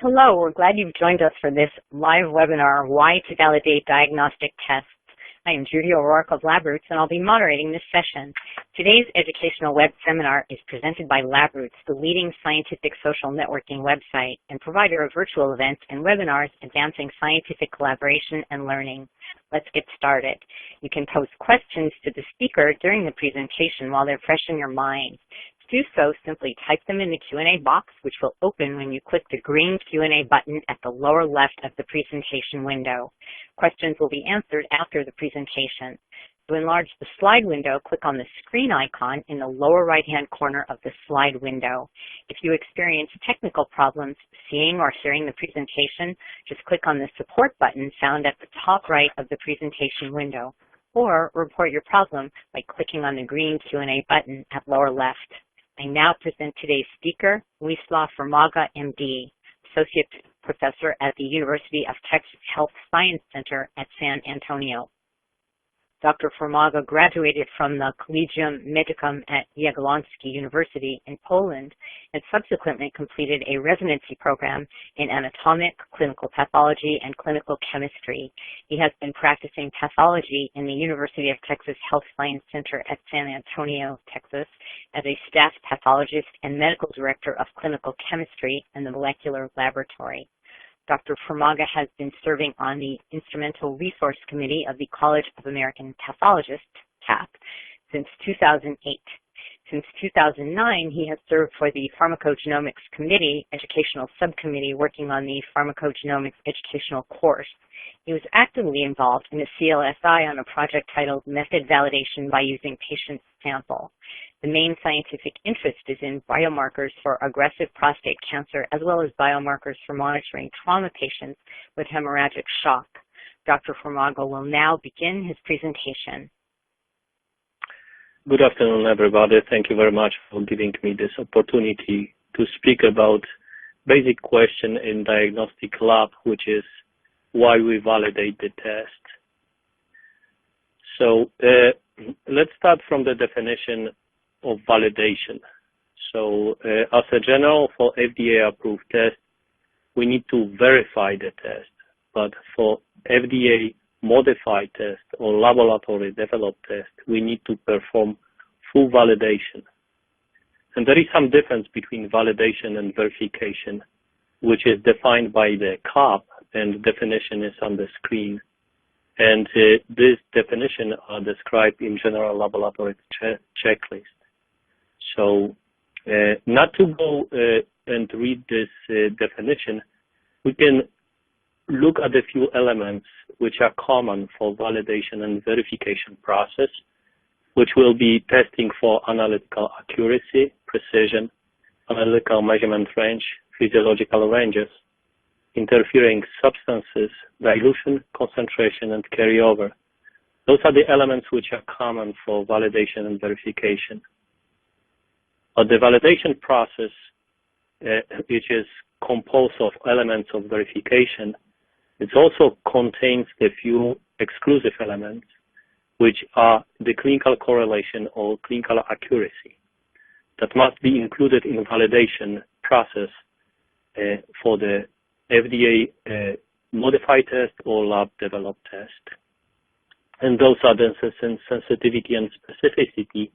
Hello, we're glad you've joined us for this live webinar, Why to Validate Diagnostic Tests. I am Judy O'Rourke of LabRoots, and I'll be moderating this session. Today's educational web seminar is presented by LabRoots, the leading scientific social networking website and provider of virtual events and webinars advancing scientific collaboration and learning. Let's get started. You can pose questions to the speaker during the presentation while they're fresh in your mind. To do so, simply type them in the Q&A box, which will open when you click the green Q&A button at the lower left of the presentation window. Questions will be answered after the presentation. To enlarge the slide window, click on the screen icon in the lower right-hand corner of the slide window. If you experience technical problems seeing or hearing the presentation, just click on the support button found at the top right of the presentation window, or report your problem by clicking on the green Q&A button at lower left. I now present today's speaker, Wieslaw Furmaga, MD, Associate Professor at the University of Texas Health Science Center at San Antonio. Dr. Furmaga graduated from the Collegium Medicum at Jagiellonski University in Poland and subsequently completed a residency program in anatomic, clinical pathology, and clinical chemistry. He has been practicing pathology in the University of Texas Health Science Center at San Antonio, Texas, as a staff pathologist and medical director of clinical chemistry in the molecular laboratory. Dr. Furmaga has been serving on the Instrumental Resource Committee of the College of American Pathologists, CAP, since 2008. Since 2009, he has served for the Pharmacogenomics Committee Educational Subcommittee working on the Pharmacogenomics Educational Course. He was actively involved in the CLSI on a project titled Method Validation by Using Patient Sample. The main scientific interest is in biomarkers for aggressive prostate cancer, as well as biomarkers for monitoring trauma patients with hemorrhagic shock. Dr. Furmaga will now begin his presentation. Good afternoon, everybody. Thank you very much for giving me this opportunity to speak about basic question in diagnostic lab, which is why we validate the test. So let's start from the definition of validation. So as a general, for FDA-approved test, we need to verify the test. But for FDA-modified test or laboratory-developed test, we need to perform full validation. And there is some difference between validation and verification, which is defined by the CAP, and the definition is on the screen. And this definition are described in general laboratory checklist. So not to go and read this definition, we can look at a few elements which are common for validation and verification process, which will be testing for analytical accuracy, precision, analytical measurement range, physiological ranges, interfering substances, dilution, concentration, and carryover. Those are the elements which are common for validation and verification. But the validation process, which is composed of elements of verification, it also contains a few exclusive elements, which are the clinical correlation or clinical accuracy that must be included in validation process for the FDA modified test or lab-developed test. And those are the sensitivity and specificity,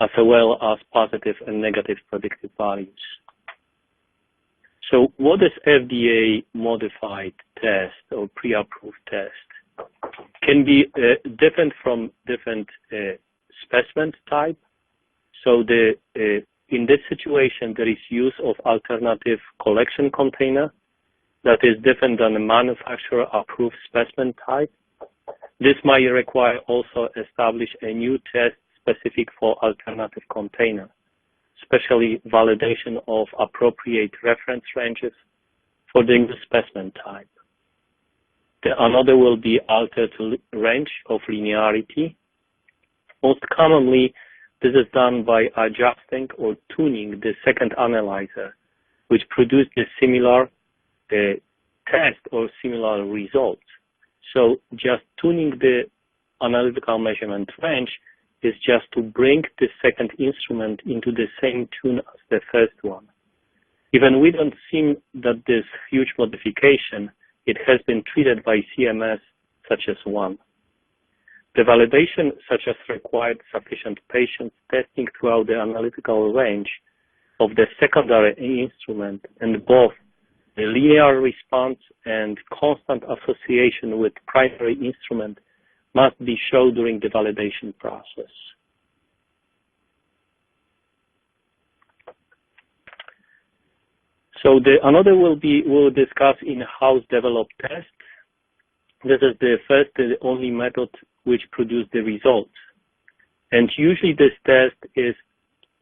as well as positive and negative predictive values. So what is FDA modified test or pre-approved test? Can be different from different specimen type. So in this situation, there is use of alternative collection container that is different than the manufacturer approved specimen type. This might require also establish a new test specific for alternative container, especially validation of appropriate reference ranges for the new specimen type. Another will be altered range of linearity. Most commonly, this is done by adjusting or tuning the second analyzer, which produces a similar test or similar results. So just tuning the analytical measurement range is just to bring the second instrument into the same tune as the first one. Even we don't seem that this huge modification, it has been treated by CMS such as one. The validation such as required sufficient patients testing throughout the analytical range of the secondary instrument and both the linear response and constant association with primary instrument must be shown during the validation process. So another we'll discuss in-house developed test. This is the first and only method which produce the results. And usually this test is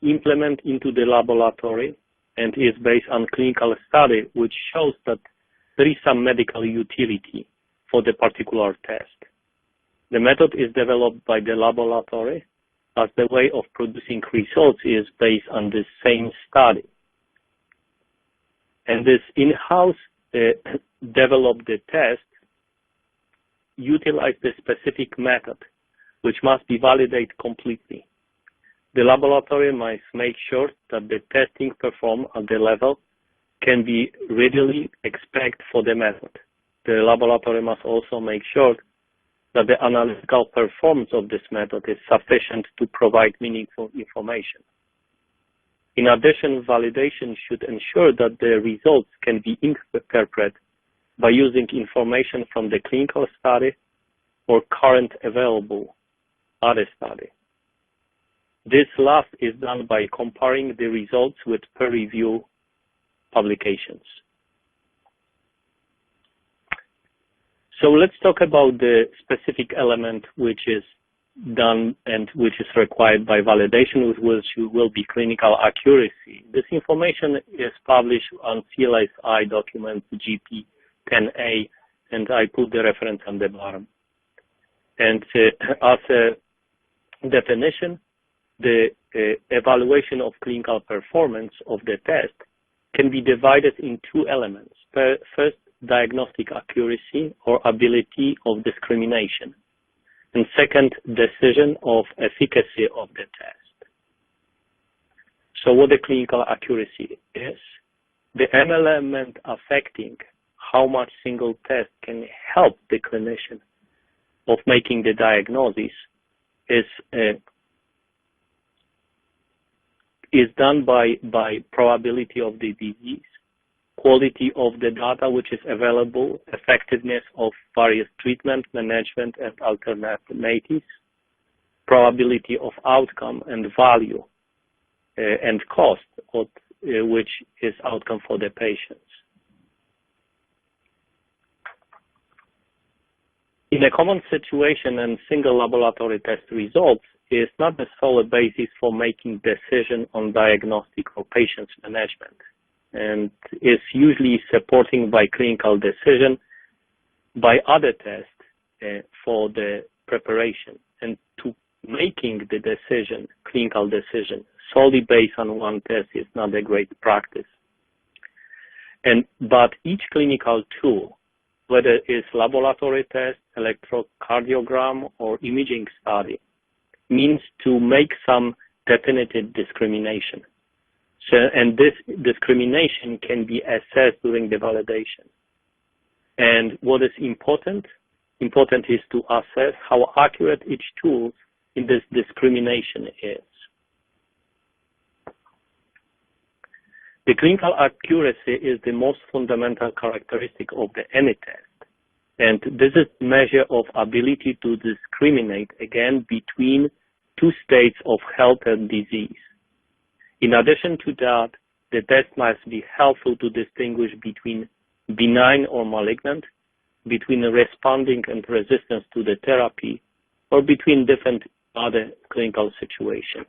implemented into the laboratory and is based on clinical study, which shows that there is some medical utility for the particular test. The method is developed by the laboratory as the way of producing results is based on the same study. And this in-house developed test utilize the specific method, which must be validated completely. The laboratory must make sure that the testing performed at the level can be readily expected for the method. The laboratory must also make sure that the analytical performance of this method is sufficient to provide meaningful information. In addition, validation should ensure that the results can be interpreted by using information from the clinical study or current available other study. This last is done by comparing the results with peer-reviewed publications. So let's talk about the specific element which is done and which is required by validation, which will be clinical accuracy. This information is published on CLIA document GP 10A, and I put the reference on the bottom. And as a definition, the evaluation of clinical performance of the test can be divided in two elements. First, diagnostic accuracy or ability of discrimination. And second, decision of efficacy of the test. So what the clinical accuracy is? The element affecting how much single test can help the clinician of making the diagnosis is done by probability of the disease, quality of the data which is available, effectiveness of various treatment, management, and alternatives, probability of outcome and value, and cost, which is outcome for the patients. In a common situation and single laboratory test results is not the solid basis for making decision on diagnostic or patient's management, and is usually supporting by clinical decision by other tests for the preparation. And to making the decision, clinical decision, solely based on one test is not a great practice. But each clinical tool, whether it's laboratory test, electrocardiogram, or imaging study, means to make some definitive discrimination. So, and this discrimination can be assessed during the validation. And what is important? Important is to assess how accurate each tool in this discrimination is. The clinical accuracy is the most fundamental characteristic of any test. And this is a measure of ability to discriminate, again, between two states of health and disease. In addition to that, the test must be helpful to distinguish between benign or malignant, between responding and resistance to the therapy, or between different other clinical situations.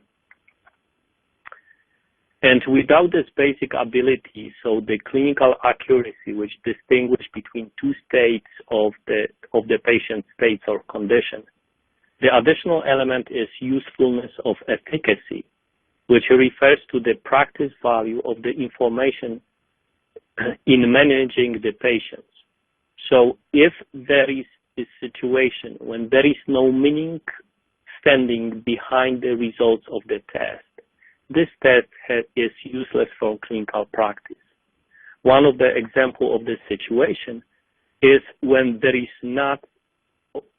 And without this basic ability, so the clinical accuracy, which distinguish between two states of the patient's states or condition, the additional element is usefulness of efficacy, which refers to the practice value of the information in managing the patients. So if there is a situation when there is no meaning standing behind the results of the test, this test is useless for clinical practice. One of the examples of this situation is when there is not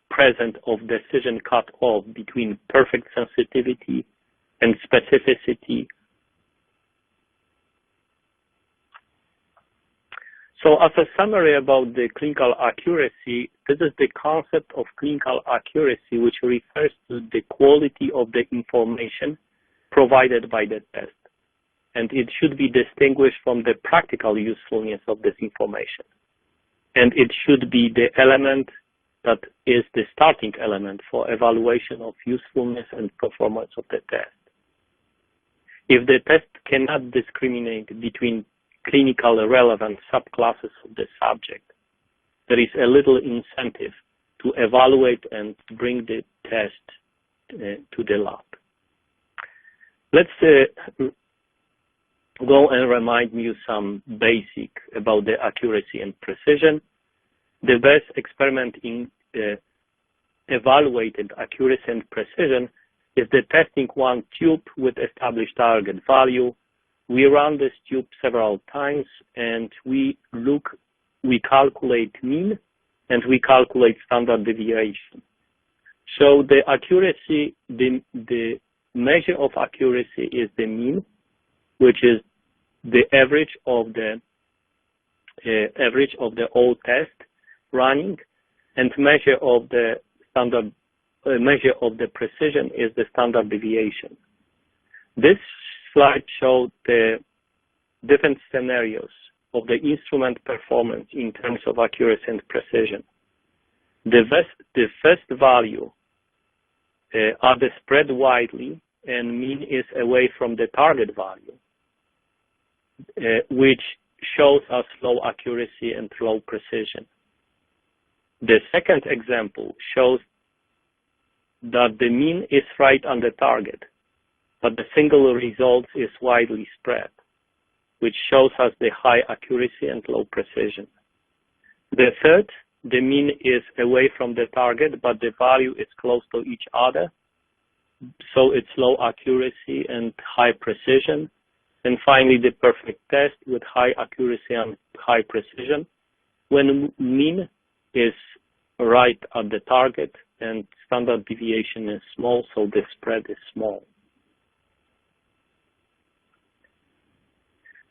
present of decision cutoff between perfect sensitivity and specificity. So as a summary about the clinical accuracy, this is the concept of clinical accuracy, which refers to the quality of the information provided by the test. And it should be distinguished from the practical usefulness of this information. And it should be the element that is the starting element for evaluation of usefulness and performance of the test. If the test cannot discriminate between clinically relevant subclasses of the subject, there is a little incentive to evaluate and bring the test to the lab. Let's go and remind you some basic about the accuracy and precision. The best experiment in evaluated accuracy and precision is the testing one tube with established target value. We run this tube several times and we calculate mean and we calculate standard deviation. So the accuracy, the measure of accuracy is the mean, which is the average of the all test running, and measure of the precision is the standard deviation. This slide shows the different scenarios of the instrument performance in terms of accuracy and precision. The first value are the spread widely, and mean is away from the target value, which shows us low accuracy and low precision. The second example shows that the mean is right on the target, but the single result is widely spread, which shows us the high accuracy and low precision. The third, the mean is away from the target, but the value is close to each other, so it's low accuracy and high precision. And finally, the perfect test with high accuracy and high precision, when mean is right at the target and standard deviation is small, so the spread is small.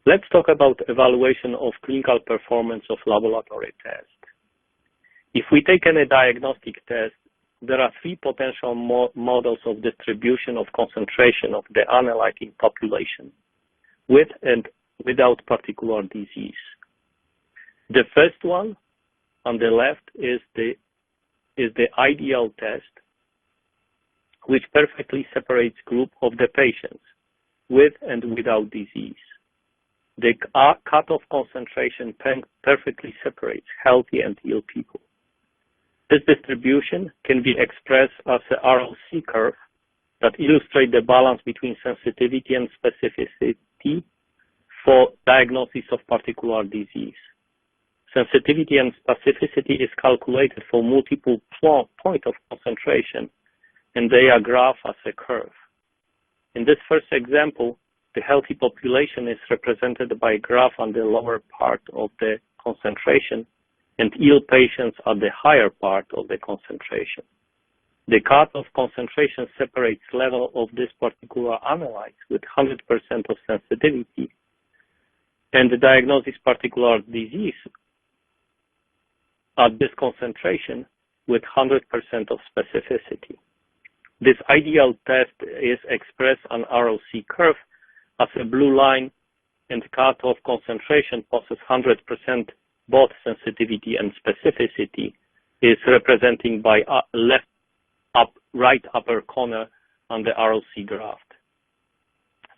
Let's talk about evaluation of clinical performance of laboratory tests. If we take any diagnostic test, there are three potential models of distribution of concentration of the analytic population, with and without particular disease. The first one on the left is the ideal test, which perfectly separates group of the patients with and without disease. The cutoff concentration perfectly separates healthy and ill people. This distribution can be expressed as a ROC curve that illustrates the balance between sensitivity and specificity for diagnosis of particular disease. Sensitivity and specificity is calculated for multiple points of concentration, and they are graphed as a curve. In this first example, the healthy population is represented by a graph on the lower part of the concentration, and ill patients at the higher part of the concentration. The cutoff concentration separates level of this particular analyte with 100% of sensitivity, and the diagnosis particular disease at this concentration with 100% of specificity. This ideal test is expressed on ROC curve as a blue line, and cutoff concentration possesses 100% both sensitivity and specificity is representing by right upper corner on the ROC graph.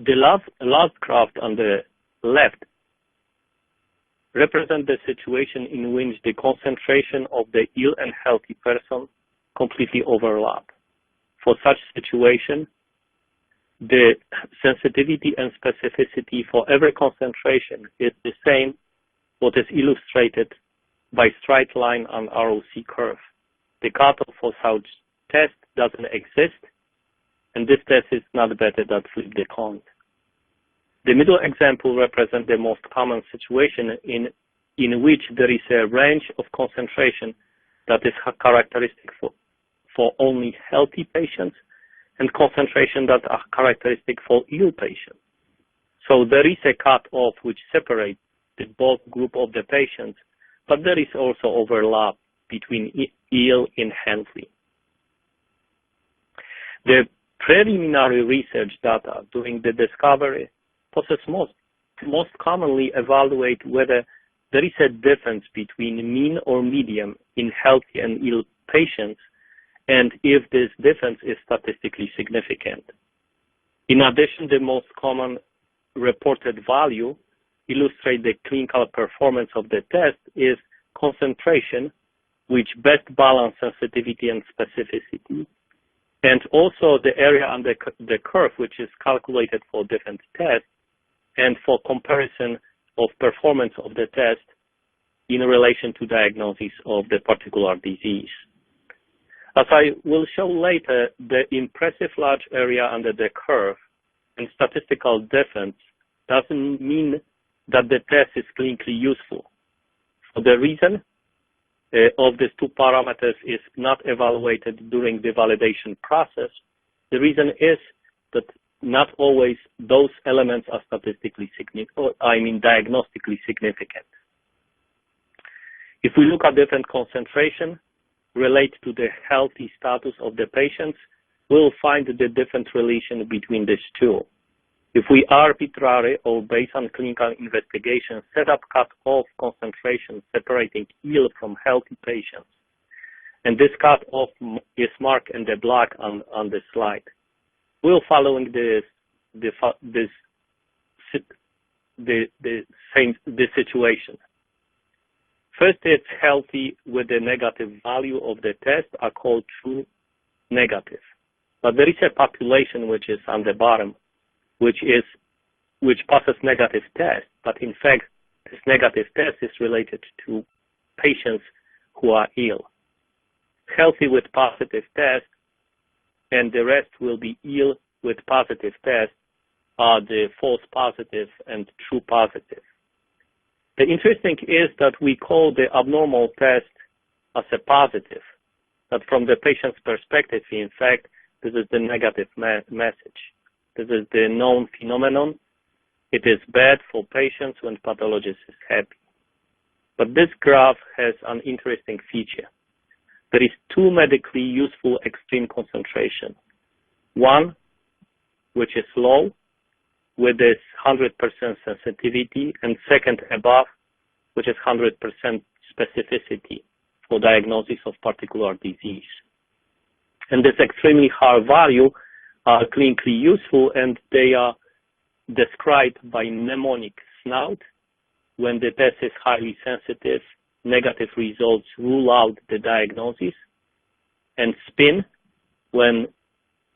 The last graph on the left represents the situation in which the concentration of the ill and healthy person completely overlap. For such situation, the sensitivity and specificity for every concentration is the same, what is illustrated by straight line on ROC curve. The cutoff for such test doesn't exist, and this test is not better than flip the coin. The middle example represents the most common situation in which there is a range of concentration that is characteristic for only healthy patients and concentration that are characteristic for ill patients. So there is a cutoff which separates the both group of the patients, but there is also overlap between ill and healthy. The preliminary research data during the discovery process most commonly evaluate whether there is a difference between mean or median in healthy and ill patients, and if this difference is statistically significant. In addition, the most common reported value illustrate the clinical performance of the test is concentration, which best balance sensitivity and specificity, and also the area under the curve, which is calculated for different tests, and for comparison of performance of the test in relation to diagnosis of the particular disease. As I will show later, the impressive large area under the curve and statistical difference doesn't mean that the test is clinically useful. So the reason of these two parameters is not evaluated during the validation process. The reason is that not always those elements are statistically significant, diagnostically significant. If we look at different concentration relate to the healthy status of the patients, we'll find the different relation between these two. If we arbitrary or based on clinical investigation set up cut-off concentration separating ill from healthy patients, and this cut-off is marked in the black on the slide, we're following this situation. First, it's healthy with the negative value of the test are called true negative. But there is a population which is on the bottom, which passes negative test, but in fact, this negative test is related to patients who are ill. Healthy with positive test, and the rest will be ill with positive test, are the false positive and true positive. The interesting is that we call the abnormal test as a positive, that from the patient's perspective, in fact, this is the negative message. This is the known phenomenon. It is bad for patients when pathologist is happy. But this graph has an interesting feature. There is two medically useful extreme concentration. One, which is low, with this 100% sensitivity, and second above, which is 100% specificity for diagnosis of particular disease. And this extremely high value are clinically useful, and they are described by mnemonic snout. When the test is highly sensitive, negative results rule out the diagnosis, and spin, when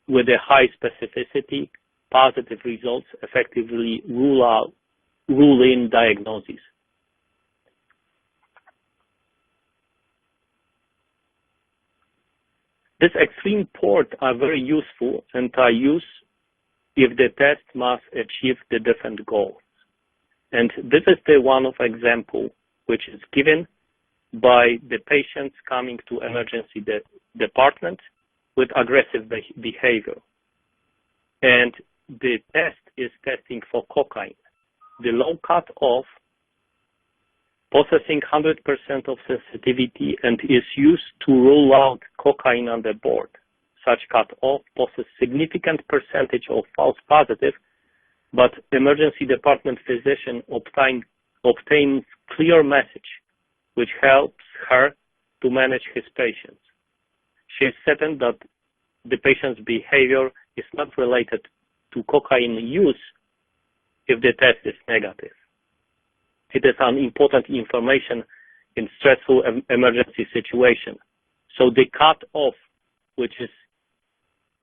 with a high specificity, positive results effectively rule in diagnosis. These extreme ports are very useful and are used if the test must achieve the different goals. And this is the one of example which is given by the patients coming to emergency department with aggressive behavior. And the test is testing for cocaine. The low cutoff possessing 100% of sensitivity and is used to rule out cocaine on the board. Such cutoff possesses significant percentage of false positive, but emergency department physician obtains clear message which helps her to manage his patients. She is certain that the patient's behavior is not related to cocaine use if the test is negative. It is an important information in stressful emergency situation. So the cutoff, which is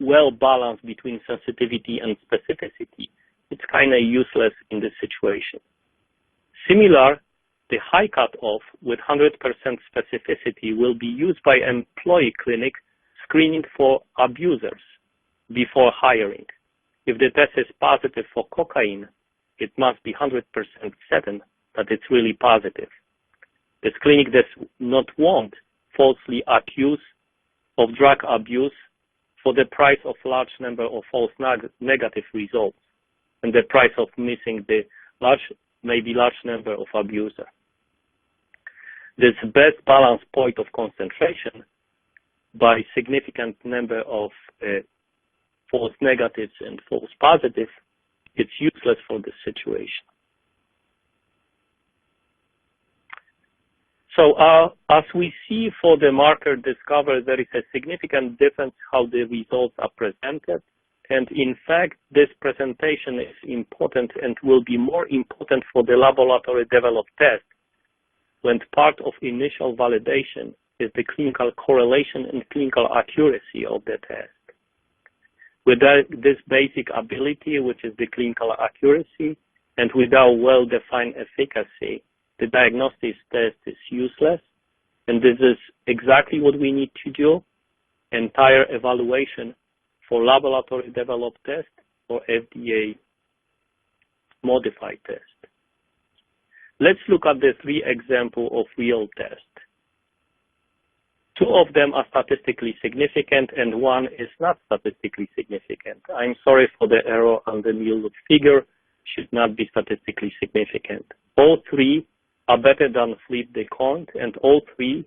well balanced between sensitivity and specificity, it's kind of useless in this situation. Similar, the high cutoff with 100% specificity will be used by employee clinic screening for abusers before hiring. If the test is positive for cocaine, it must be 100% certain that it's really positive. This clinic does not want falsely accused of drug abuse for the price of large number of false negative results and the price of missing the large number of abusers. This best balanced point of concentration by significant number of false negatives and false positives, it's useless for this situation. So as we see for the marker discovery, there is a significant difference how the results are presented. And in fact, this presentation is important and will be more important for the laboratory developed test when part of initial validation is the clinical correlation and clinical accuracy of the test. Without this basic ability, which is the clinical accuracy, and without well-defined efficacy, the diagnostics test is useless, and this is exactly what we need to do, entire evaluation for laboratory developed test or FDA modified test. Let's look at the 3 examples of real tests. 2 of them are statistically significant and 1 is not statistically significant. I'm sorry for the error on the middle figure, should not be statistically significant. All 3 are better than flip the coin, and all 3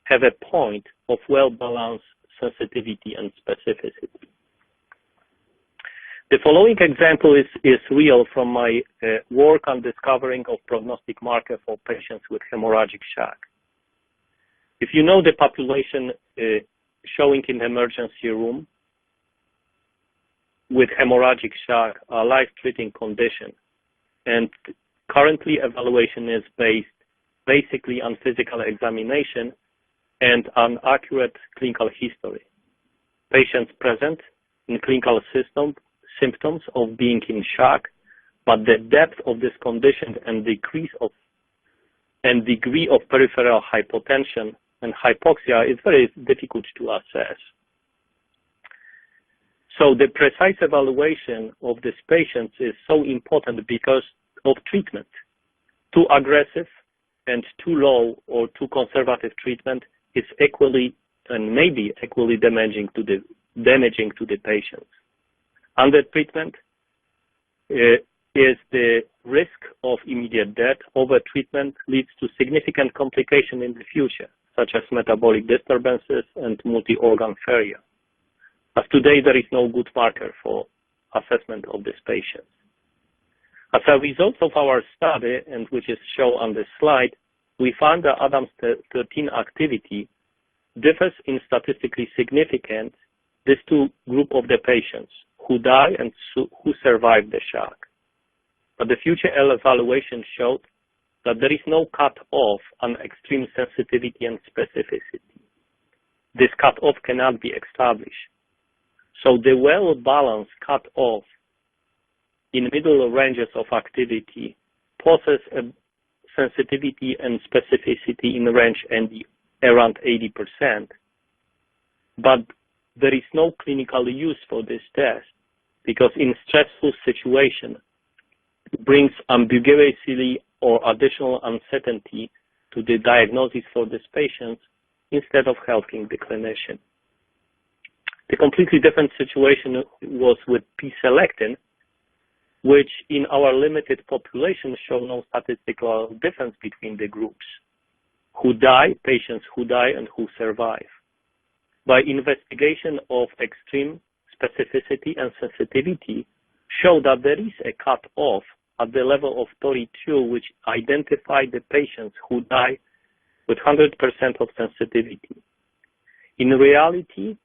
have a point of well-balanced sensitivity and specificity. The following example is real from my work on discovering of prognostic marker for patients with hemorrhagic shock. If you know the population showing in the emergency room with hemorrhagic shock, a life-threatening condition, and currently evaluation is based basically on physical examination and on accurate clinical history. Patients present in clinical symptoms of being in shock, but the depth of this condition and degree of peripheral hypotension and hypoxia is very difficult to assess. So the precise evaluation of these patients is so important because of treatment. Too aggressive and too low or too conservative treatment is equally and maybe equally damaging to the patients. Under treatment is the risk of immediate death. Over treatment leads to significant complication in the future, such as metabolic disturbances and multi-organ failure. As today, there is no good marker for assessment of these patients. As a result of our study, and which is shown on this slide, we found that ADAMS13 activity differs in statistically significant these 2 groups of the patients who die and who survive the shock. But the future evaluation showed that there is no cut-off on extreme sensitivity and specificity. This cut-off cannot be established. So the well-balanced cut-off in middle ranges of activity possess a sensitivity and specificity in range around 80%. But there is no clinical use for this test because in stressful situation it brings ambiguity or additional uncertainty to the diagnosis for these patients instead of helping the clinician. The completely different situation was with p-Selectin, which in our limited population show no statistical difference between the groups who die, patients who die and who survive. By investigation of extreme specificity and sensitivity show that there is a cut-off at the level of 32, which identify the patients who die with 100% of sensitivity. In reality,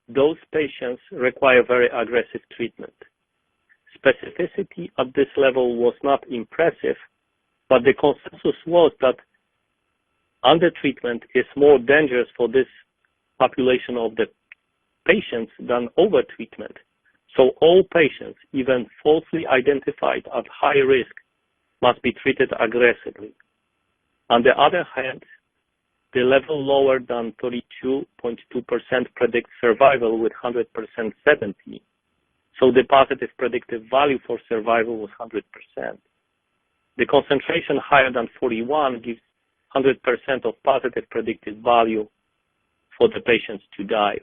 those patients require very aggressive treatment. Specificity at this level was not impressive, but the consensus was that under treatment is more dangerous for this population of the patients than over treatment. So all patients, even falsely identified at high risk, must be treated aggressively. On the other hand, the level lower than 32.2% predicts survival with 100% certainty. So the positive predictive value for survival was 100%. The concentration higher than 41 gives 100% of positive predictive value for the patients to die.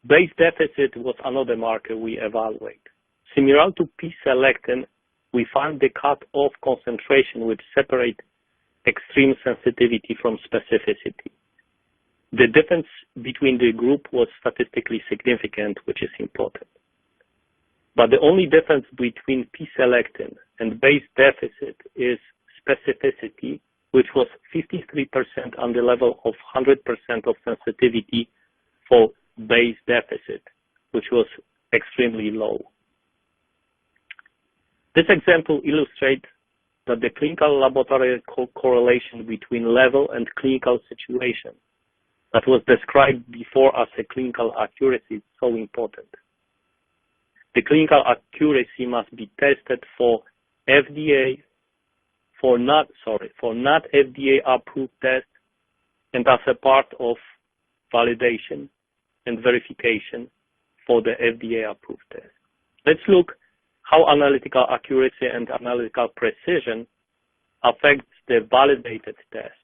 Base deficit was another marker we evaluate. Similar to p-Selectin, we find the cutoff concentration which separate extreme sensitivity from specificity. The difference between the group was statistically significant, which is important. But the only difference between p-Selectin and base deficit is specificity, which was 53% on the level of 100% of sensitivity for base deficit, which was extremely low. This example illustrates that the clinical laboratory correlation between level and clinical situation that was described before as a clinical accuracy is so important. The clinical accuracy must be tested for not FDA approved test and as a part of validation and verification for the FDA approved test. Let's look how analytical accuracy and analytical precision affects the validated test.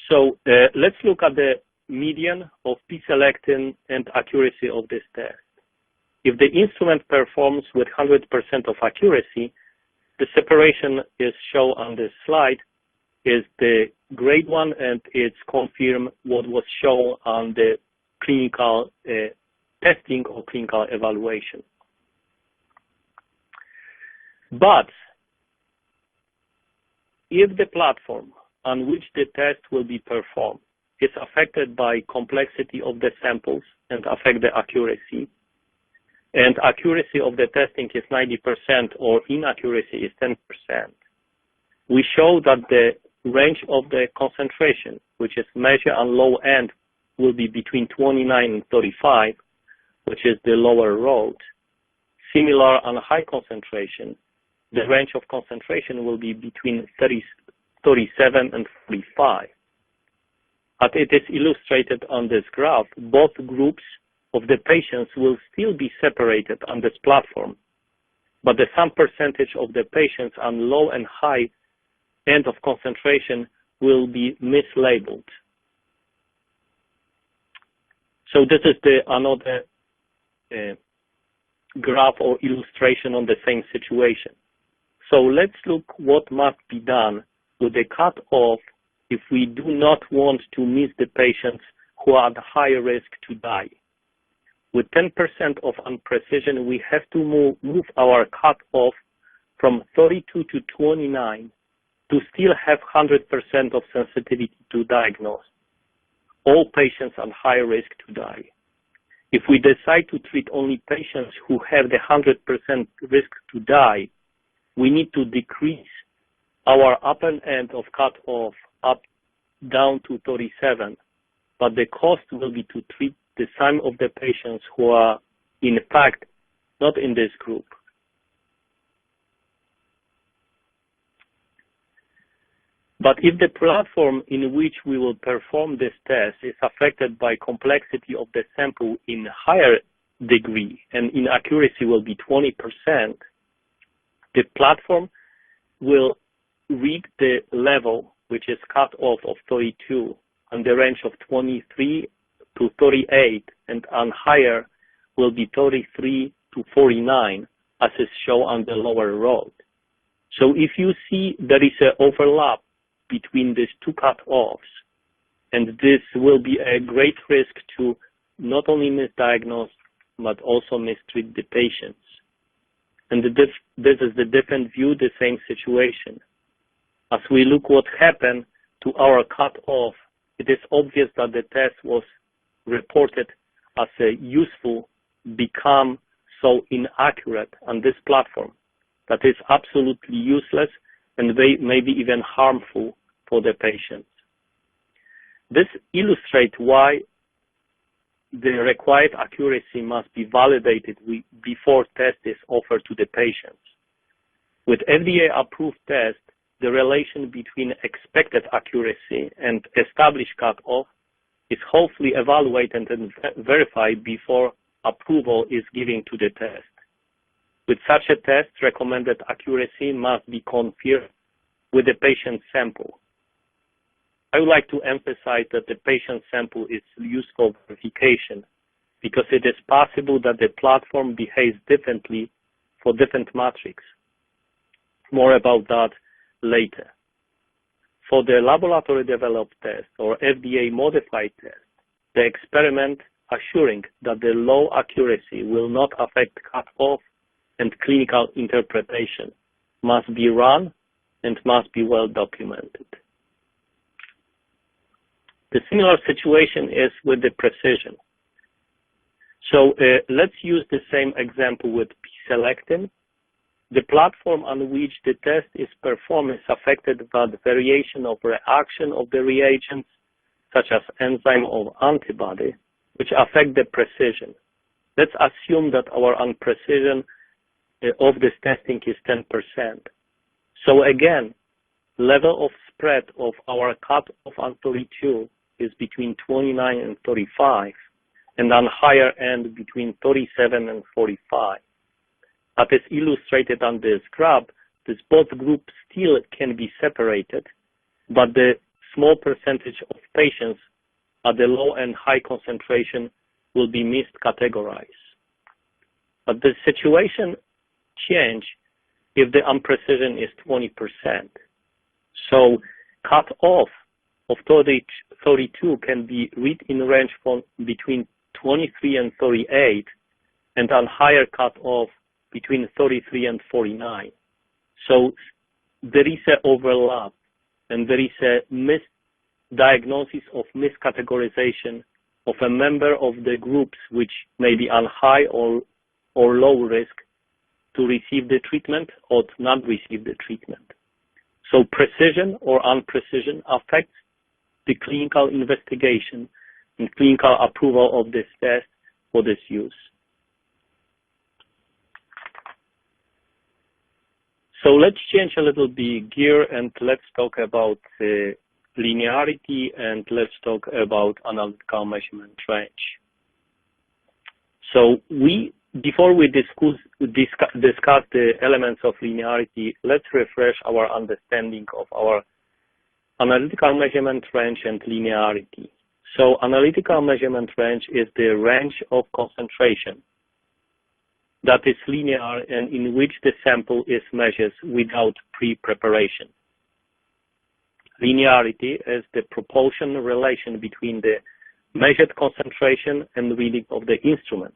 So let's look at the median of p-Selectin and accuracy of this test. If the instrument performs with 100% of accuracy, the separation is shown on this slide is the grade 1, and it's confirmed what was shown on the clinical testing or clinical evaluation. But if the platform on which the test will be performed is affected by complexity of the samples and affect the accuracy, and accuracy of the testing is 90% or inaccuracy is 10%, we show that the range of the concentration, which is measured on low end, will be between 29 and 35, which is the lower road. Similar on high concentration, the range of concentration will be between 37 and 45. As it is illustrated on this graph, both groups of the patients will still be separated on this platform, but the some percentage of the patients on low and high end of concentration will be mislabeled. So this is another graph or illustration on the same situation. So let's look what must be done with the cutoff if we do not want to miss the patients who are at higher risk to die. With 10% of unprecision, we have to move our cutoff from 32 to 29 to still have 100% of sensitivity to diagnose all patients at high risk to die. If we decide to treat only patients who have the 100% risk to die, we need to decrease our upper end of cutoff down to 37, but the cost will be to treat the sum of the patients who are in fact not in this group. But if the platform in which we will perform this test is affected by complexity of the sample in higher degree and inaccuracy will be 20%, the platform will reach the level which is cut off of 32 on the range of 23 to 38, and on higher will be 33 to 49 as is shown on the lower road. So if you see there is an overlap between these two cutoffs, and this will be a great risk to not only misdiagnose but also mistreat the patients. And this is the different view, the same situation. As we look what happened to our cutoff, it is obvious that the test was reported as a useful become so inaccurate on this platform that is absolutely useless and maybe even harmful for the patients. This illustrates why the required accuracy must be validated before test is offered to the patients. With FDA-approved test, the relation between expected accuracy and established cutoff is hopefully evaluated and verified before approval is given to the test. With such a test, recommended accuracy must be confirmed with the patient sample. I would like to emphasize that the patient sample is used for verification because it is possible that the platform behaves differently for different matrix. More about that later. For the laboratory developed test or FDA modified test, the experiment assuring that the low accuracy will not affect cutoff and clinical interpretation must be run and must be well documented. The similar situation is with the precision. So let's use the same example with p-Selectin. The platform on which the test is performed is affected by the variation of reaction of the reagents, such as enzyme or antibody, which affect the precision. Let's assume that our unprecision of this testing is 10%. So again, level of spread of our cutoff on 32 is between 29 and 35, and on higher end between 37 and 45. As is illustrated on this graph, these both groups still can be separated, but the small percentage of patients at the low and high concentration will be miscategorized. But the situation change if the unprecision is 20%. So cutoff of 32 can be read in range from between 23 and 38, and on higher cutoff between 33 and 49. So there is an overlap, and there is a misdiagnosis of miscategorization of a member of the groups which may be on high or low risk to receive the treatment or to not receive the treatment. So precision or unprecision affects the clinical investigation and clinical approval of this test for this use. So let's change a little bit gear and let's talk about linearity, and let's talk about analytical measurement range. So before we discuss the elements of linearity, let's refresh our understanding of our analytical measurement range and linearity. So analytical measurement range is the range of concentration that is linear and in which the sample is measured without pre-preparation. Linearity is the proportional relation between the measured concentration and reading of the instrument.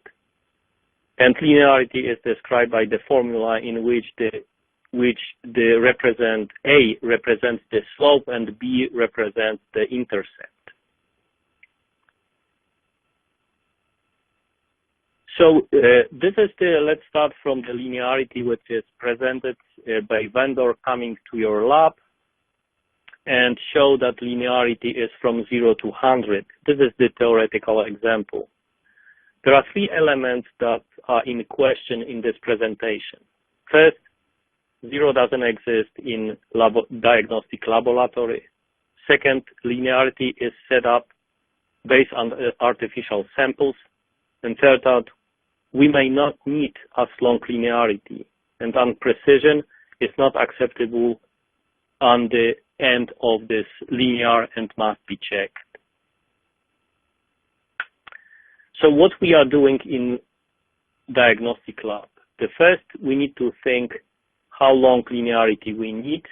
And linearity is described by the formula in which A represents the slope and B represents the intercept. So let's start from the linearity, which is presented by vendor coming to your lab, and show that linearity is from 0 to 100. This is the theoretical example. There are three elements that are in question in this presentation. First, 0 doesn't exist in diagnostic laboratory. Second, linearity is set up based on artificial samples. And third, we may not meet as long linearity, and unprecision is not acceptable on the end of this linear and must be checked. So what we are doing in diagnostic lab? The first, we need to think how long linearity we need,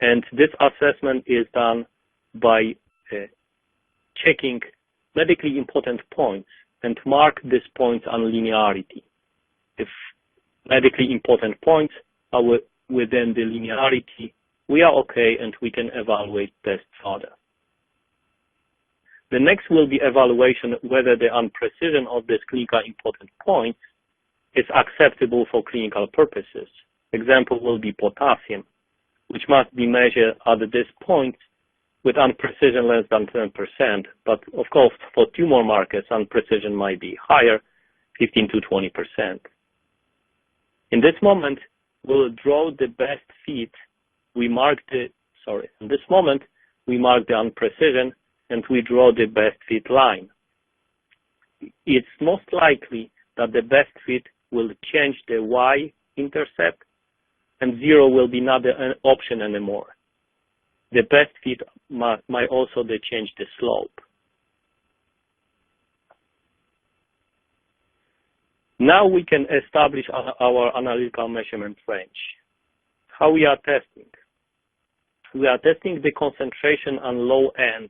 and this assessment is done by checking medically important points and mark these points on linearity. If medically important points are within the linearity, we are okay and we can evaluate test further. The next will be evaluation whether the unprecision of this clinical important point is acceptable for clinical purposes. Example will be potassium, which must be measured at this point with unprecision less than 10%. But of course, for tumor markers, unprecision might be higher, 15 to 20%. In this moment, we'll draw the best fit. In this moment, we mark the unprecision and we draw the best fit line. It's most likely that the best fit will change the y-intercept, and 0 will be not an option anymore. The best fit might also change the slope. Now we can establish our analytical measurement range. How we are testing? We are testing the concentration and low end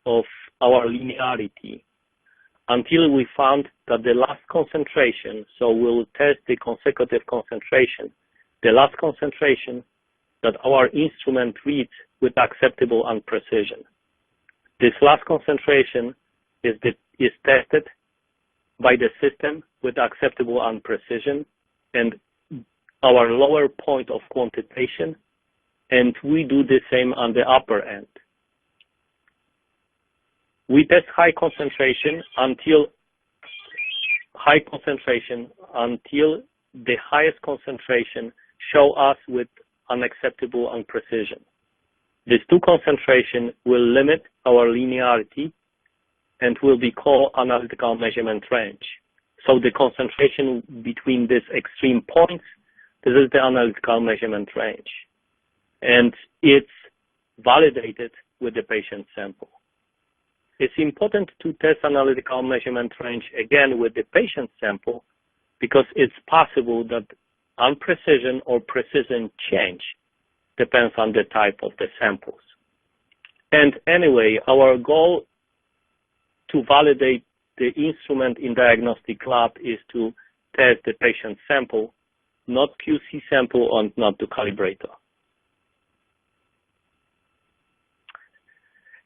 of our linearity until we found that the last concentration, so we'll test the consecutive concentration, the last concentration that our instrument reads with acceptable and precision. This last concentration is tested by the system with acceptable and precision, and our lower point of quantitation, and we do the same on the upper end. We test high concentration until the highest concentration show us with unacceptable and precision. These two concentrations will limit our linearity and will be called analytical measurement range. So the concentration between these extreme points, this is the analytical measurement range. And it's validated with the patient sample. It's important to test analytical measurement range again with the patient sample because it's possible that unprecision or precision change depends on the type of the samples. And anyway, our goal to validate the instrument in diagnostic lab is to test the patient sample, not QC sample and not the calibrator.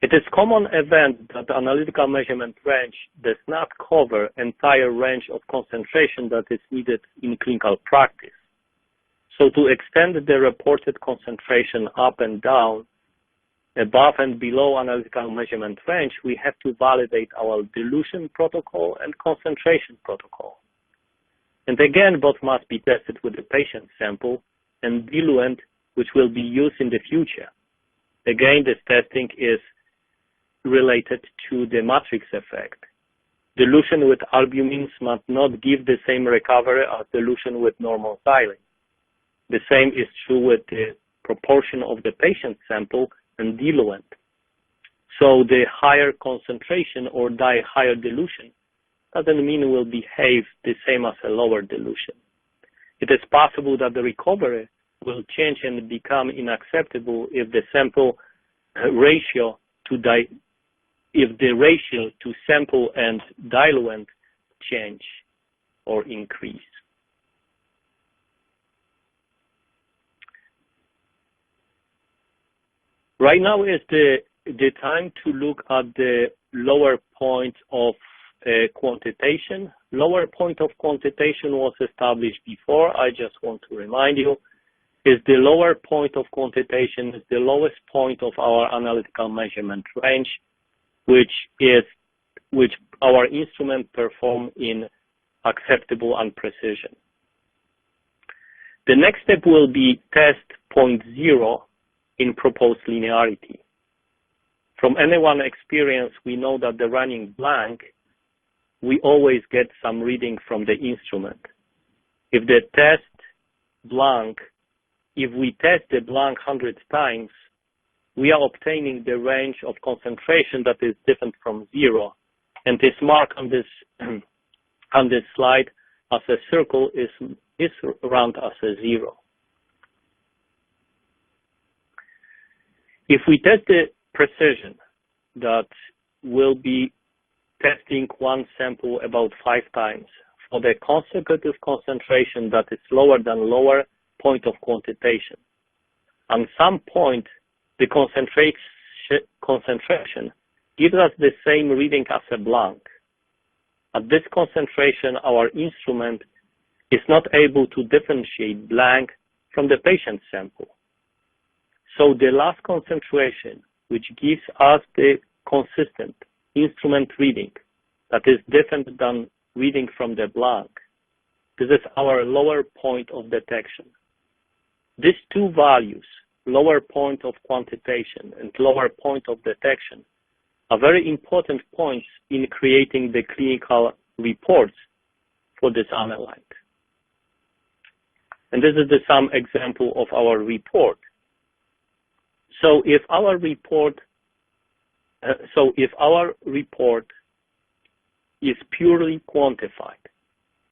It is common event that the analytical measurement range does not cover entire range of concentration that is needed in clinical practice. So to extend the reported concentration up and down, above and below analytical measurement range, we have to validate our dilution protocol and concentration protocol. And again, both must be tested with the patient sample and diluent, which will be used in the future. Again, this testing is related to the matrix effect. Dilution with albumins must not give the same recovery as dilution with normal xylene. The same is true with the proportion of the patient sample and diluent. So the higher concentration or the higher dilution doesn't mean it will behave the same as a lower dilution. It is possible that the recovery will change and become unacceptable if the sample ratio if the ratio to sample and diluent change or increase. Right now is the time to look at the lower point of quantitation. Lower point of quantitation was established before. I just want to remind you, is the lower point of quantitation is the lowest point of our analytical measurement range, which our instrument perform in acceptable and precision. The next step will be test point 0 in proposed linearity. From anyone's experience, we know that the running blank, we always get some reading from the instrument. If we test the blank 100 times, we are obtaining the range of concentration that is different from 0, and this mark on this slide as a circle is round as a 0. If we test the precision, that will be testing one sample about 5 times for the consecutive concentration that is lower than lower point of quantitation. On some point, the concentration gives us the same reading as a blank. At this concentration, our instrument is not able to differentiate blank from the patient sample. So the last concentration, which gives us the consistent instrument reading that is different than reading from the blank, this is our lower point of detection. These two values, lower point of quantitation and lower point of detection, are very important points in creating the clinical reports for this analyte. And this is some example of our report. So if our report is purely quantified,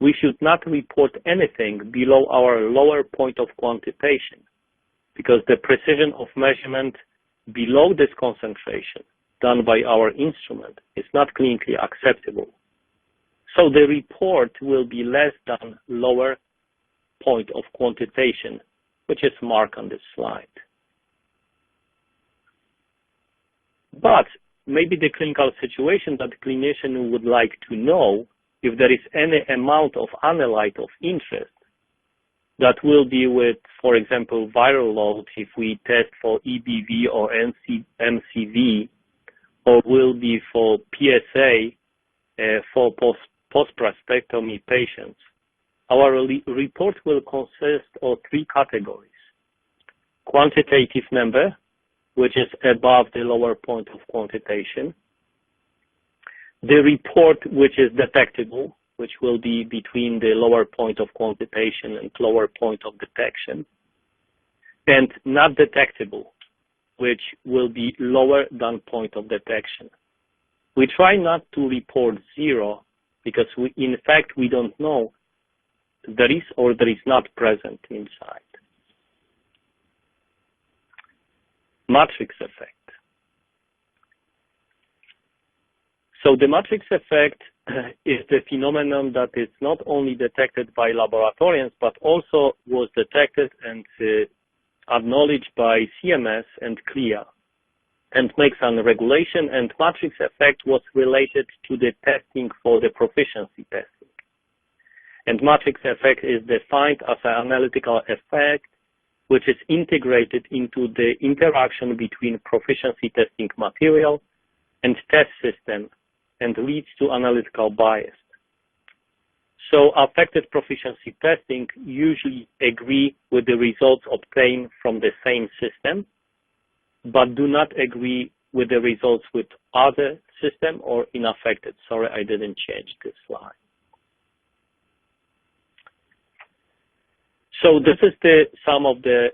we should not report anything below our lower point of quantitation, because the precision of measurement below this concentration done by our instrument is not clinically acceptable. So the report will be less than lower point of quantitation, which is marked on this slide. But maybe the clinical situation that the clinician would like to know if there is any amount of analyte of interest that will be with, for example, viral load if we test for EBV or MCV, or will be for PSA for post-prostatectomy patients. Our report will consist of 3 categories. Quantitative number, which is above the lower point of quantitation. The report, which is detectable, which will be between the lower point of quantitation and lower point of detection. And not detectable, which will be lower than point of detection. We try not to report 0 because in fact we don't know there is or there is not present inside. Matrix effect. So the matrix effect is the phenomenon that is not only detected by laboratorians, but also was detected and acknowledged by CMS and CLIA, and makes an regulation, and matrix effect was related to the testing for the proficiency testing. And matrix effect is defined as an analytical effect which is integrated into the interaction between proficiency testing material and test system and leads to analytical bias. So affected proficiency testing usually agree with the results obtained from the same system, but do not agree with the results with other system or unaffected. Sorry, I didn't change this slide. So this is some of the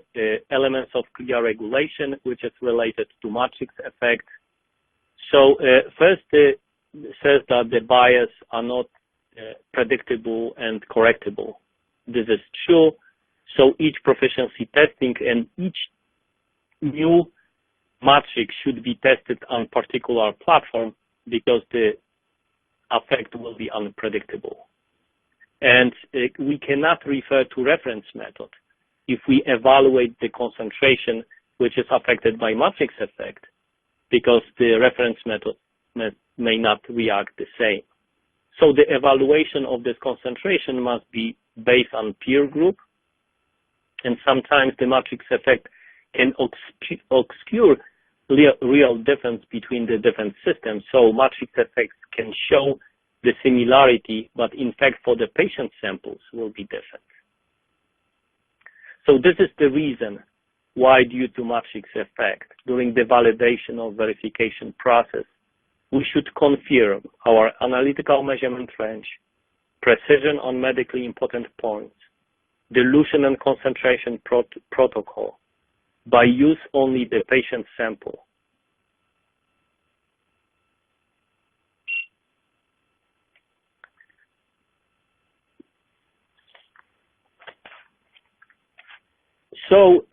elements of CLIA regulation, which is related to matrix effect. So first, it says that the bias are not predictable and correctable. This is true. So each proficiency testing and each new matrix should be tested on particular platform because the effect will be unpredictable. And we cannot refer to reference method if we evaluate the concentration which is affected by matrix effect, because the reference method may not react the same. So the evaluation of this concentration must be based on peer group, and sometimes the matrix effect can obscure real difference between the different systems. So matrix effects can show the similarity, but in fact for the patient samples will be different. So this is the reason why, due to matrix effect, during the validation or verification process, we should confirm our analytical measurement range, precision on medically important points, dilution and concentration protocol, by use only the patient sample. So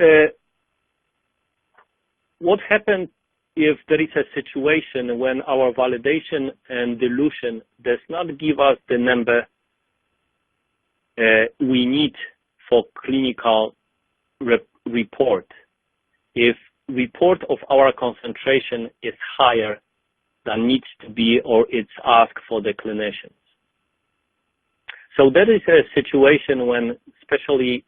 what happens if there is a situation when our validation and dilution does not give us the number we need for clinical report? If report of our concentration is higher than needs to be or it's asked for the clinicians. So that is a situation when, especially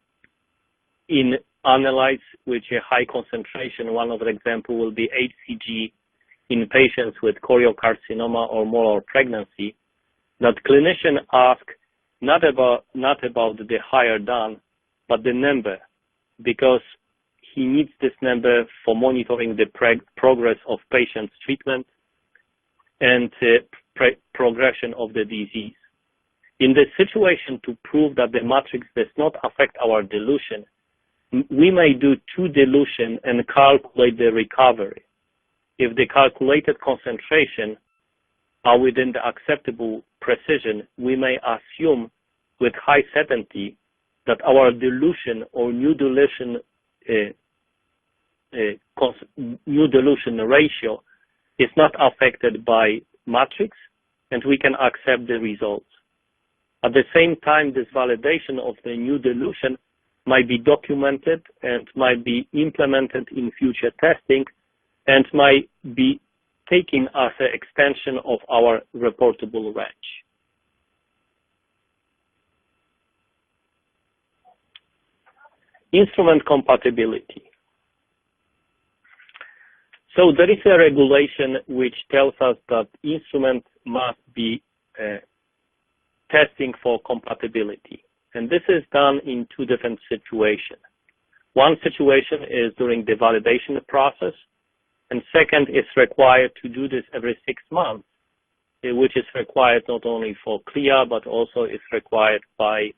in analytes which are high concentration, one of the example will be HCG in patients with choriocarcinoma or molar pregnancy, that clinician ask not about the higher than, but the number, because he needs this number for monitoring the progress of patient's treatment and progression of the disease. In this situation, to prove that the matrix does not affect our dilution, we may do 2 dilution and calculate the recovery. If the calculated concentration are within the acceptable precision, we may assume with high certainty that our dilution or new dilution ratio is not affected by matrix, and we can accept the results. At the same time, this validation of the new dilution might be documented and might be implemented in future testing and might be taken as an extension of our reportable range. Instrument compatibility. So there is a regulation which tells us that instrument must be testing for compatibility. And this is done in 2 different situations. One situation is during the validation process, and second is required to do this every 6 months, which is required not only for CLIA, but also is required by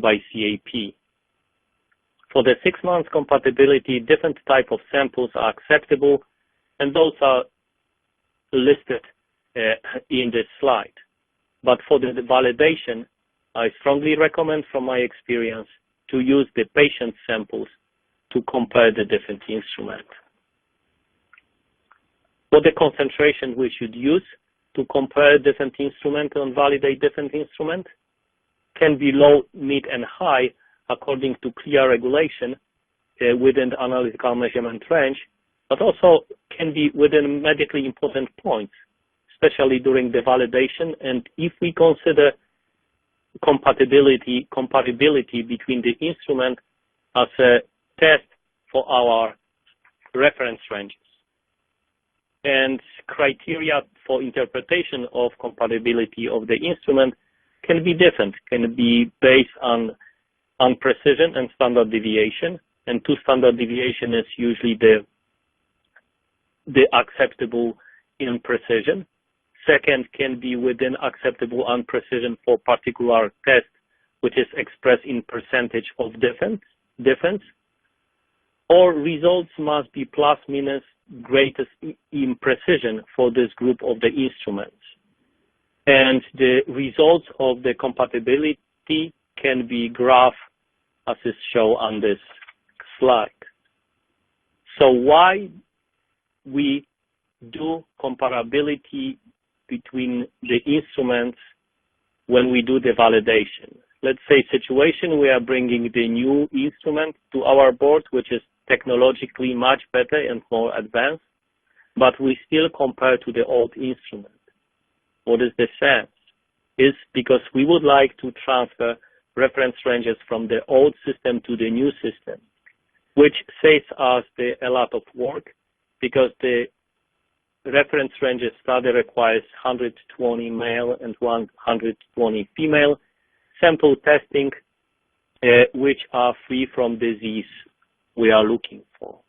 CAP. For the 6 months compatibility, different type of samples are acceptable, and those are listed in this slide. But for the validation, I strongly recommend from my experience to use the patient samples to compare the different instruments. What the concentration we should use to compare different instruments and validate different instruments can be low, mid, and high according to CLIA regulation within the analytical measurement range, but also can be within medically important points, especially during the validation. And if we consider compatibility between the instrument as a test for our reference ranges. And criteria for interpretation of compatibility of the instrument can be different, can be based on precision and standard deviation. And 2 standard deviation is usually the acceptable in precision. Second can be within acceptable unprecision for particular test, which is expressed in percentage of difference. Or results must be plus minus greatest in precision for this group of the instruments. And the results of the compatibility can be graphed as is shown on this slide. So why we do comparability between the instruments when we do the validation? Let's say situation we are bringing the new instrument to our board, which is technologically much better and more advanced, but we still compare to the old instrument. What is the sense? Is because we would like to transfer reference ranges from the old system to the new system, which saves us a lot of work, because the reference ranges study requires 120 male and 120 female sample testing, which are free from disease we are looking for.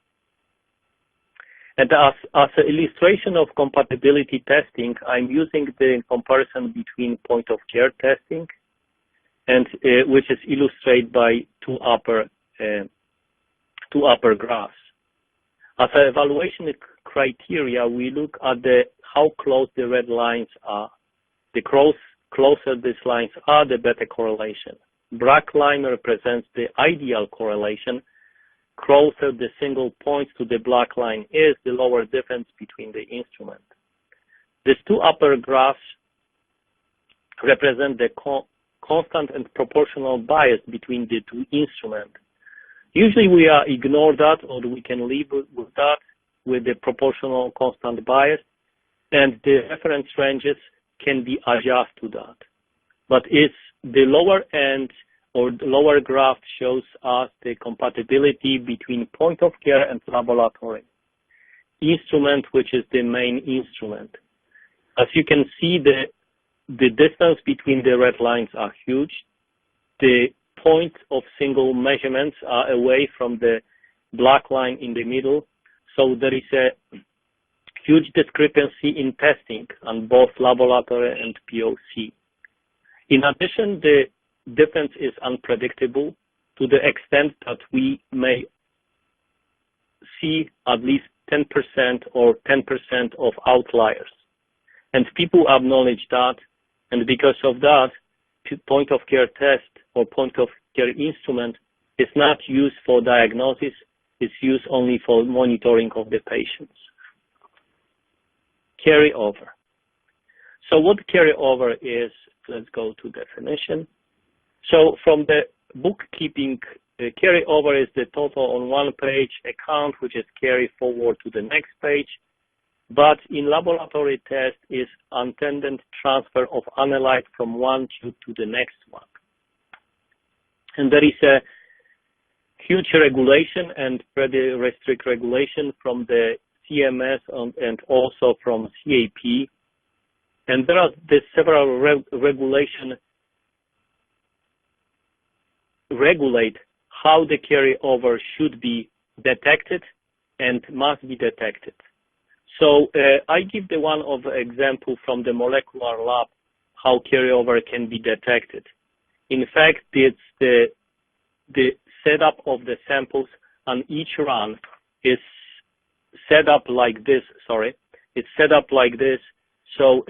And as an illustration of compatibility testing, I'm using the comparison between point of care testing, and which is illustrated by two upper graphs. As an evaluation criteria, we look at how close the red lines are. The closer these lines are, the better correlation. Black line represents the ideal correlation. Closer the single points to the black line is, the lower difference between the instrument. These two upper graphs represent the constant and proportional bias between the two instruments. Usually we ignore that, or we can live with that, with the proportional constant bias, and the reference ranges can be adjusted to that. But it's the lower end, or the lower graph shows us the compatibility between point of care and laboratory instrument, which is the main instrument. As you can see, the distance between the red lines are huge. The points of single measurements are away from the black line in the middle. So there is a huge discrepancy in testing on both laboratory and POC. In addition, the difference is unpredictable to the extent that we may see at least 10% or 10% of outliers. And people acknowledge that, and because of that, point-of-care test or point-of-care instrument is not used for diagnosis, it's used only for monitoring of the patients. Carryover. So what carryover is, let's go to definition. So from the bookkeeping, carryover is the total on one page account which is carried forward to the next page. But in laboratory test is unintended transfer of analyte from one tube to the next one. And there is a huge regulation and pretty strict regulation from the CMS and also from CAP. And there are several regulations regulate how the carryover should be detected and must be detected. So I give the one of example from the molecular lab how carryover can be detected. In fact, it's the setup of the samples on each run is set up like this. It's set up like this. So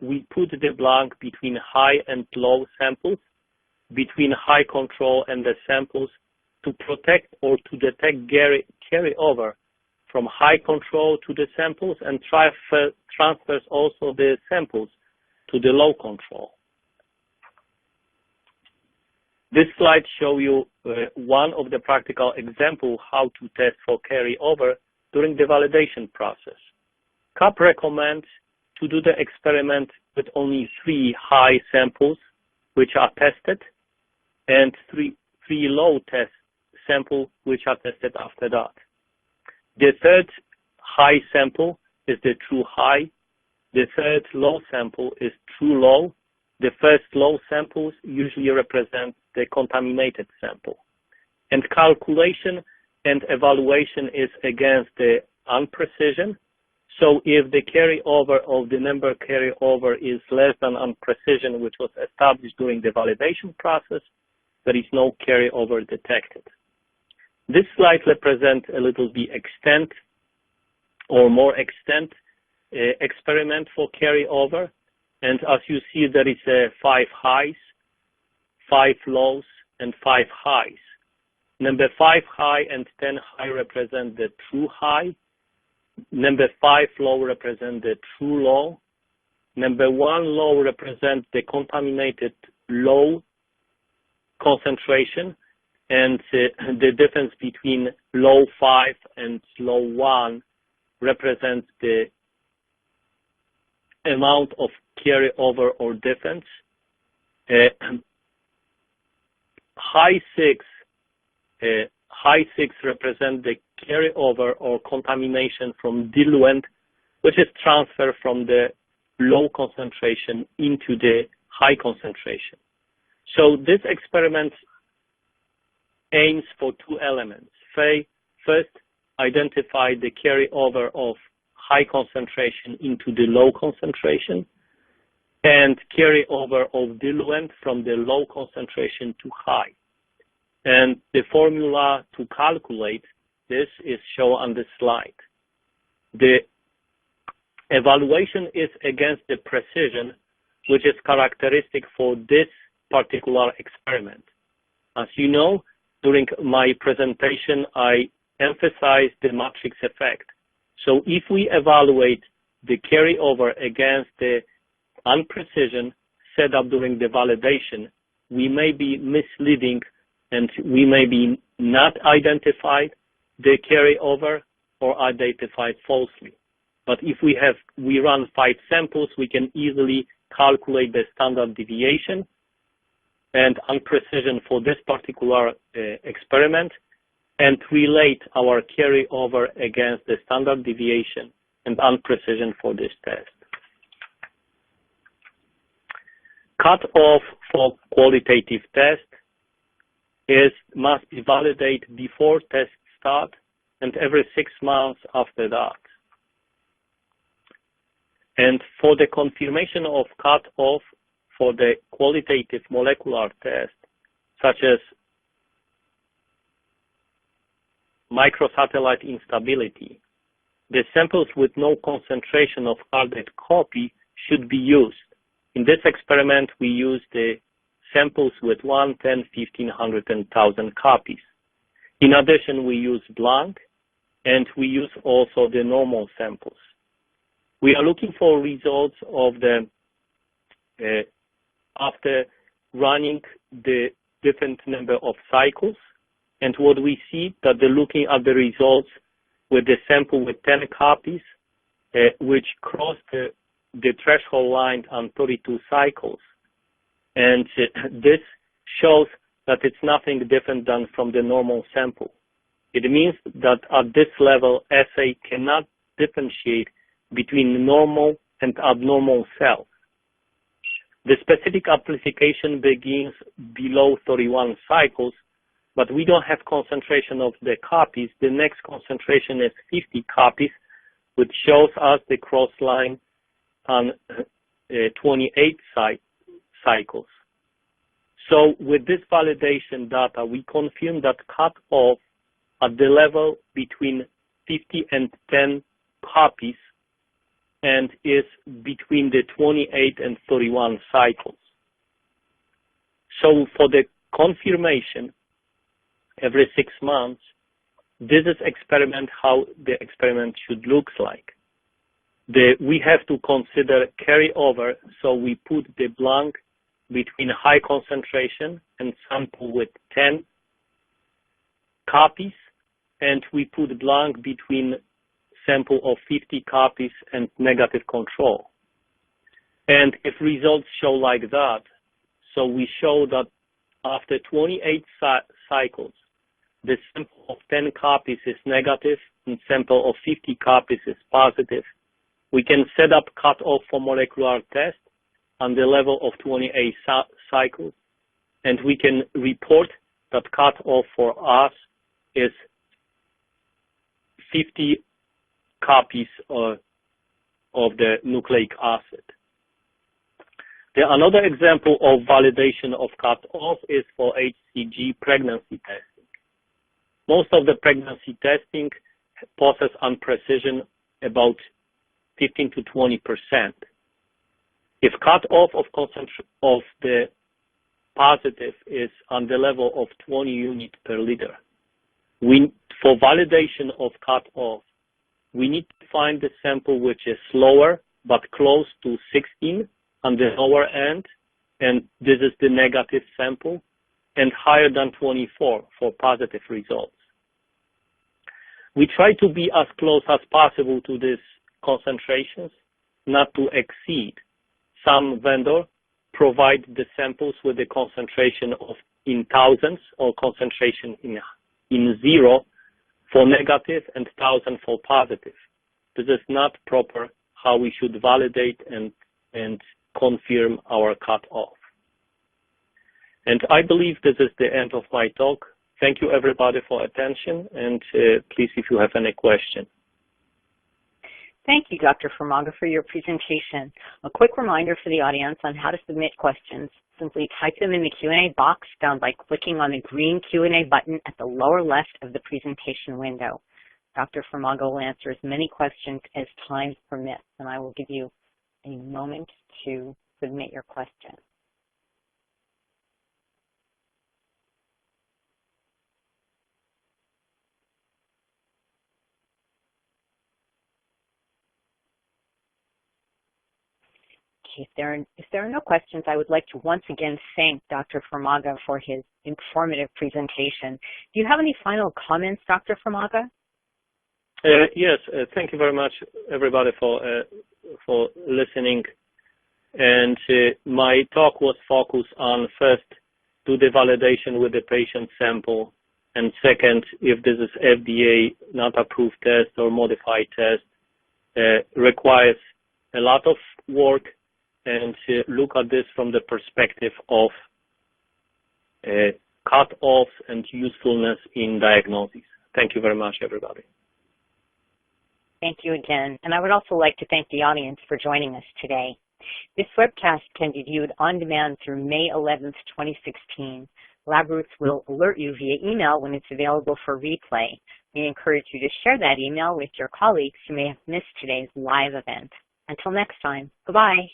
we put the blank between high and low samples, between high control and the samples to protect or to detect carryover from high control to the samples and transfers also the samples to the low control. This slide shows you one of the practical examples how to test for carryover during the validation process. CAP recommends to do the experiment with only 3 high samples which are tested and 3 low test samples which are tested after that. The third high sample is the true high. The third low sample is true low. The first low samples usually represent the contaminated sample. And calculation and evaluation is against the unprecision. So if the carryover of the number carryover is less than unprecision, which was established during the validation process, there is no carryover detected. This slide represents a little bit extent or more extent experiment for carryover. And as you see, there is 5 highs, 5 lows, and 5 highs. Number 5 high and 10 high represent the true high. Number 5 low represent the true low. Number 1 low represents the contaminated low concentration. And the difference between low 5 and low 1 represents the amount of carryover or difference. High 6 represent the carryover or contamination from diluent, which is transferred from the low concentration into the high concentration. So this experiment aims for 2 elements. First, identify the carryover of high concentration into the low concentration and carryover of diluent from the low concentration to high. And the formula to calculate this is shown on the slide. The evaluation is against the precision, which is characteristic for this particular experiment. As you know, during my presentation, I emphasized the matrix effect. So if we evaluate the carryover against the unprecision set up during the validation, we may be misleading and we may be not identified the carryover or identified falsely. But if we run 5 samples, we can easily calculate the standard deviation and unprecision for this particular experiment and relate our carryover against the standard deviation and unprecision for this test. Cutoff for qualitative test must be validated before test start and every 6 months after that. And for the confirmation of cutoff for the qualitative molecular test, such as microsatellite instability, the samples with no concentration of carded copy should be used. In this experiment, we used the samples with 1, 10, 15, 100, and 1,000 copies. In addition, we use blank, and we use also the normal samples. We are looking for results of the after running the different number of cycles, and what we see that they're looking at the results with the sample with 10 copies, which crossed the threshold line on 32 cycles. And this shows that it's nothing different than from the normal sample. It means that at this level, assay cannot differentiate between normal and abnormal cells. The specific amplification begins below 31 cycles, but we don't have concentration of the copies. The next concentration is 50 copies, which shows us the cross line on 28 cycles. So with this validation data, we confirm that cutoff at the level between 50 and 10 copies and is between the 28 and 31 cycles. So for the confirmation, every 6 months, this is experiment how the experiment should look like. We have to consider carryover, so we put the blank between high concentration and sample with 10 copies, and we put blank between sample of 50 copies and negative control. And if results show like that, so we show that after 28 cycles, the sample of 10 copies is negative and sample of 50 copies is positive, we can set up cutoff for molecular test on the level of 28 cycles, and we can report that cutoff for us is 50 copies of the nucleic acid. Another example of validation of cutoff is for HCG pregnancy testing. Most of the pregnancy testing possess unprecision about 15 to 20%. If cutoff of the positive is on the level of 20 units per liter, for validation of cutoff, we need to find the sample which is lower but close to 16 on the lower end, and this is the negative sample, and higher than 24 for positive results. We try to be as close as possible to these concentrations, not to exceed. Some vendor provide the samples with the concentration of in thousands or concentration in zero for negative and 1,000 for positive. This is not proper how we should validate and confirm our cutoff. And I believe this is the end of my talk. Thank you everybody for attention, and please if you have any question. Thank you, Dr. Furmaga, for your presentation. A quick reminder for the audience on how to submit questions. Simply type them in the Q&A box found by clicking on the green Q&A button at the lower left of the presentation window. Dr. Furmaga will answer as many questions as time permits, and I will give you a moment to submit your question. If there are no questions, I would like to once again thank Dr. Furmaga for his informative presentation. Do you have any final comments, Dr. Furmaga? Yes, thank you very much, everybody, for listening. And my talk was focused on first, do the validation with the patient sample, and second, if this is FDA not approved test or modified test, requires a lot of work, and look at this from the perspective of cutoffs and usefulness in diagnosis. Thank you very much, everybody. Thank you again. And I would also like to thank the audience for joining us today. This webcast can be viewed on demand through May 11th, 2016. LabRoots will alert you via email when it's available for replay. We encourage you to share that email with your colleagues who may have missed today's live event. Until next time, goodbye.